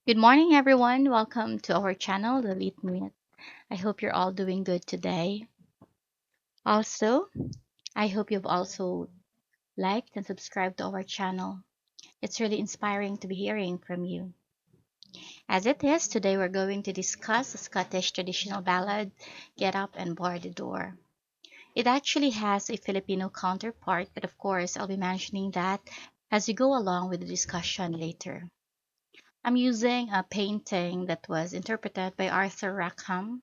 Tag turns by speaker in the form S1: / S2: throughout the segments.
S1: Good morning, everyone. Welcome to our channel, The Lead Minute. I hope you're all doing good today. Also, I hope you've also liked and subscribed to our channel. It's really inspiring to be hearing from you. As it is, today we're going to discuss a Scottish traditional ballad, Get Up and Bar the Door. It actually has a Filipino counterpart, but of course, I'll be mentioning that as we go along with the discussion later. I'm using a painting that was interpreted by Arthur Rackham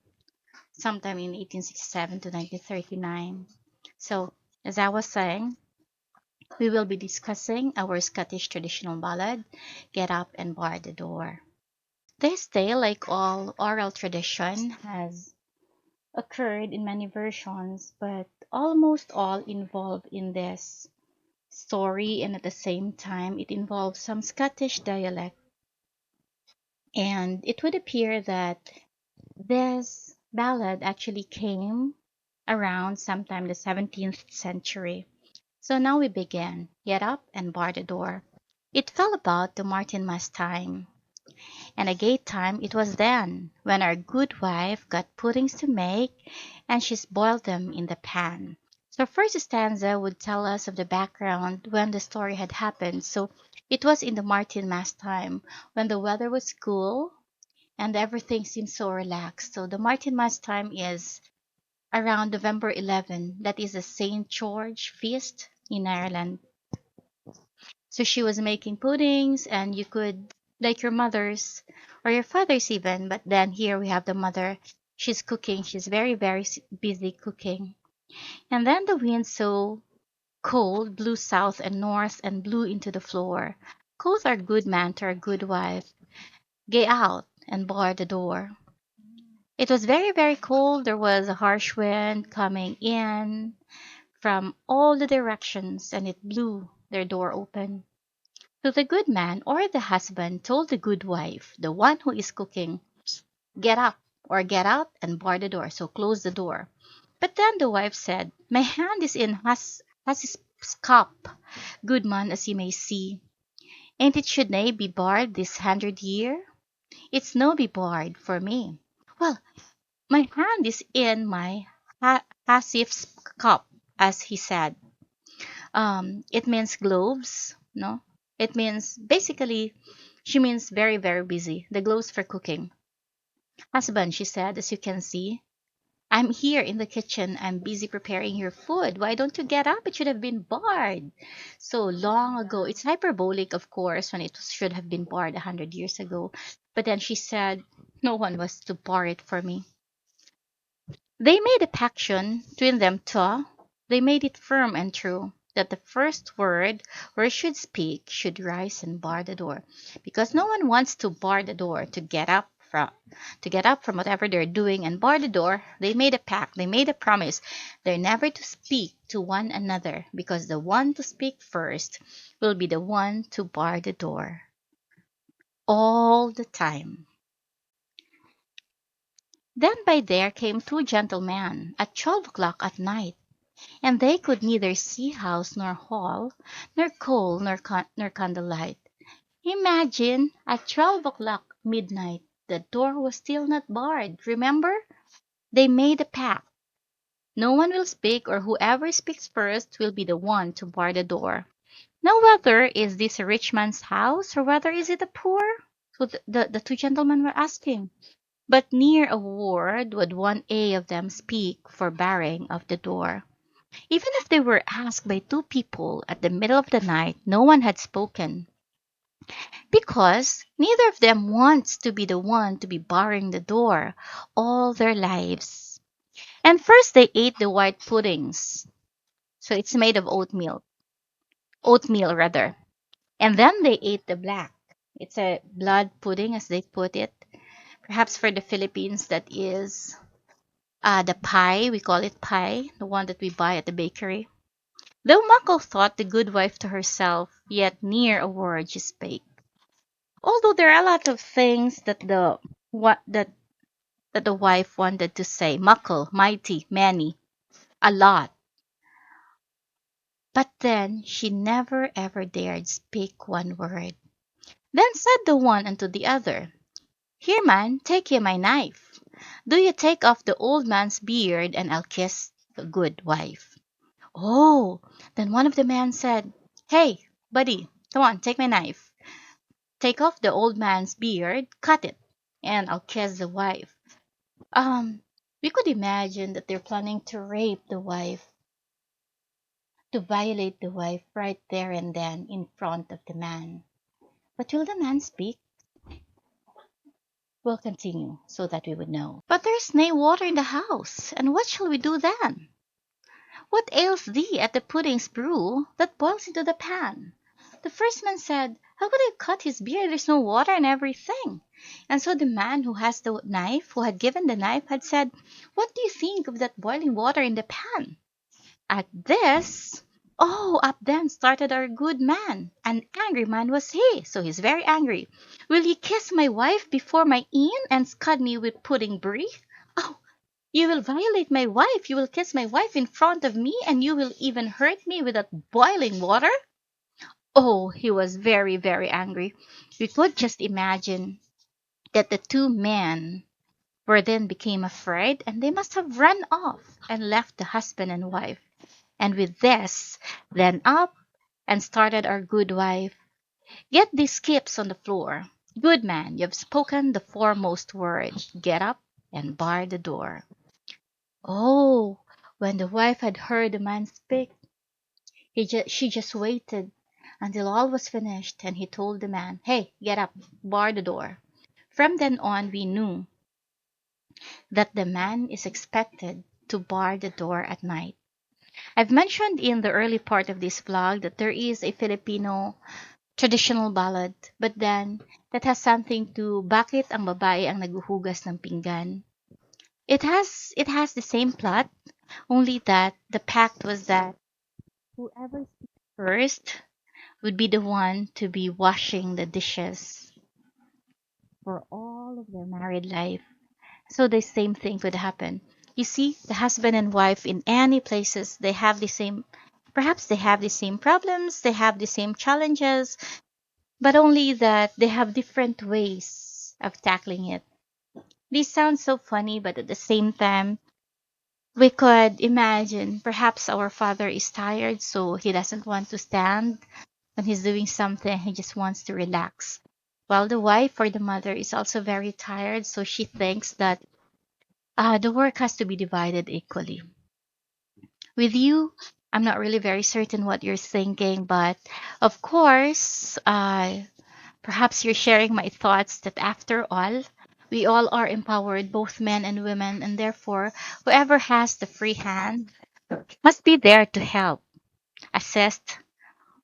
S1: sometime in 1867 to 1939. So, as I was saying, we will be discussing our Scottish traditional ballad, Get Up and Bar the Door. This tale, like all oral tradition, has occurred in many versions, but almost all involved in this story, and at the same time, it involves some Scottish dialect. And it would appear that this ballad actually came around sometime the 17th century. So now we begin. Get up and bar the door. It fell about the Martinmas time, and a gay time it was then, when our good wife got puddings to make, and she's boiled them in the pan. So first stanza would tell us of the background when the story had happened. So it was in the Martinmas time when the weather was cool and everything seemed so relaxed. So the Martinmas time is around November 11. That is a St. George feast in Ireland. So she was making puddings, and you could, like your mother's or your father's even, but then here we have the mother. She's cooking. She's very, very busy cooking. And then the wind so cold blew south and north and blew into the floor. Quoth our good man to our good wife, "Get out and bar the door." It was very, very cold. There was a harsh wind coming in from all the directions, and it blew their door open. So the good man or the husband told the good wife, the one who is cooking, "Get up or get out and bar the door, so close the door." But then the wife said, "My hand is in has cup, good man, as you may see. Ain't it should nae be barred this 100 year? It's no be barred for me." "Well, my hand is in my hasif's cup," as he said. It means gloves, no? It means basically she means very, very busy. The gloves for cooking. "Husband," she said, "as you can see, I'm here in the kitchen. I'm busy preparing your food. Why don't you get up? It should have been barred so long ago." It's hyperbolic, of course, when it should have been barred 100 years ago. But then she said, "No one was to bar it for me." They made a paction tween them twa. They made it firm and true, that the first word where should speak should rise and bar the door, because no one wants to bar the door to get up from whatever they're doing and bar the door. They made a pact, they made a promise. They're never to speak to one another, because the one to speak first will be the one to bar the door all the time. Then by there came two gentlemen at 12 o'clock at night, and they could neither see house nor hall, nor coal nor candlelight. Imagine, at 12 o'clock midnight, the door was still not barred. Remember? They made a pact. No one will speak, or whoever speaks first will be the one to bar the door. Now whether is this a rich man's house, or whether is it a poor? So the two gentlemen were asking. But near a word would one A of them speak for barring of the door. Even if they were asked by two people at the middle of the night, no one had spoken, because neither of them wants to be the one to be barring the door all their lives. And first they ate the white puddings. So it's made of oatmeal rather. And then they ate the black. It's a blood pudding, as they put it. Perhaps for the Philippines, that is the pie. We call it pie, the one that we buy at the bakery. Though Muckle thought the good wife to herself, yet ne'er a word she spake. Although there are a lot of things that what that the wife wanted to say, Muckle, mighty, many, a lot, but then she never ever dared speak one word. Then said the one unto the other, Here, man, take ye my knife. Do you take off the old man's beard, and I'll kiss the good wife. Oh, then one of the men said, Hey, buddy, come on, take my knife. Take off the old man's beard, cut it, and I'll kiss the wife. Um, we could imagine that they're planning to rape the wife, to violate the wife right there and then in front of the man. But will the man speak? We'll continue so that we would know. But there's nae water in the house, and what shall we do then? What ails thee at the pudding's brew that boils into the pan? The first man said, How could I cut his beard? There's no water and everything. And so the man who has the knife, who had given the knife, had said, What do you think of that boiling water in the pan? At this, oh, up then started our good man. An angry man was he, so he's very angry. Will ye kiss my wife before my een and scud me with pudding brie? Oh, you will violate my wife. You will kiss my wife in front of me, and you will even hurt me with that boiling water? Oh, he was very, very angry. We could just imagine that the two men were then became afraid, and they must have run off and left the husband and wife. And with this, then up and started our good wife. Get these skips on the floor. Good man, you've spoken the foremost word. Get up and bar the door. Oh, when the wife had heard the man speak, she just waited until all was finished, and he told the man, Hey, get up, bar the door. From then on, we knew that the man is expected to bar the door at night. I've mentioned in the early part of this vlog that there is a Filipino traditional ballad, but then that has something to bakit ang babae ang naguhugas ng pinggan. It has the same plot, only that the pact was that whoever speaks first would be the one to be washing the dishes for all of their married life. So the same thing could happen. You see, the husband and wife in any places, they have the same, perhaps they have the same problems, they have the same challenges, but only that they have different ways of tackling it. This sounds so funny, but at the same time, we could imagine perhaps our father is tired, so he doesn't want to stand when he's doing something, he just wants to relax. While the wife or the mother is also very tired, so she thinks that the work has to be divided equally. With you, I'm not really very certain what you're thinking, but of course, perhaps you're sharing my thoughts that after all, we all are empowered, both men and women, and therefore, whoever has the free hand must be there to help, assist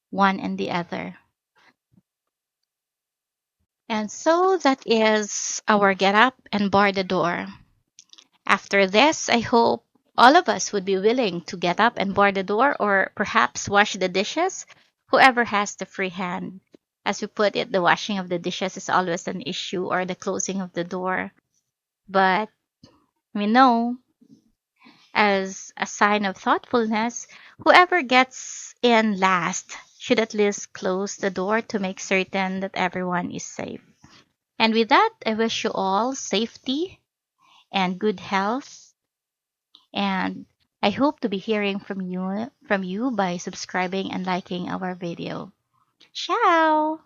S1: one and the other. And so that is our get up and bar the door. After this, I hope all of us would be willing to get up and bar the door or perhaps wash the dishes, whoever has the free hand. As we put it, the washing of the dishes is always an issue or the closing of the door. But we know, as a sign of thoughtfulness, whoever gets in last should at least close the door to make certain that everyone is safe. And with that, I wish you all safety and good health. And I hope to be hearing from you by subscribing and liking our video. Ciao!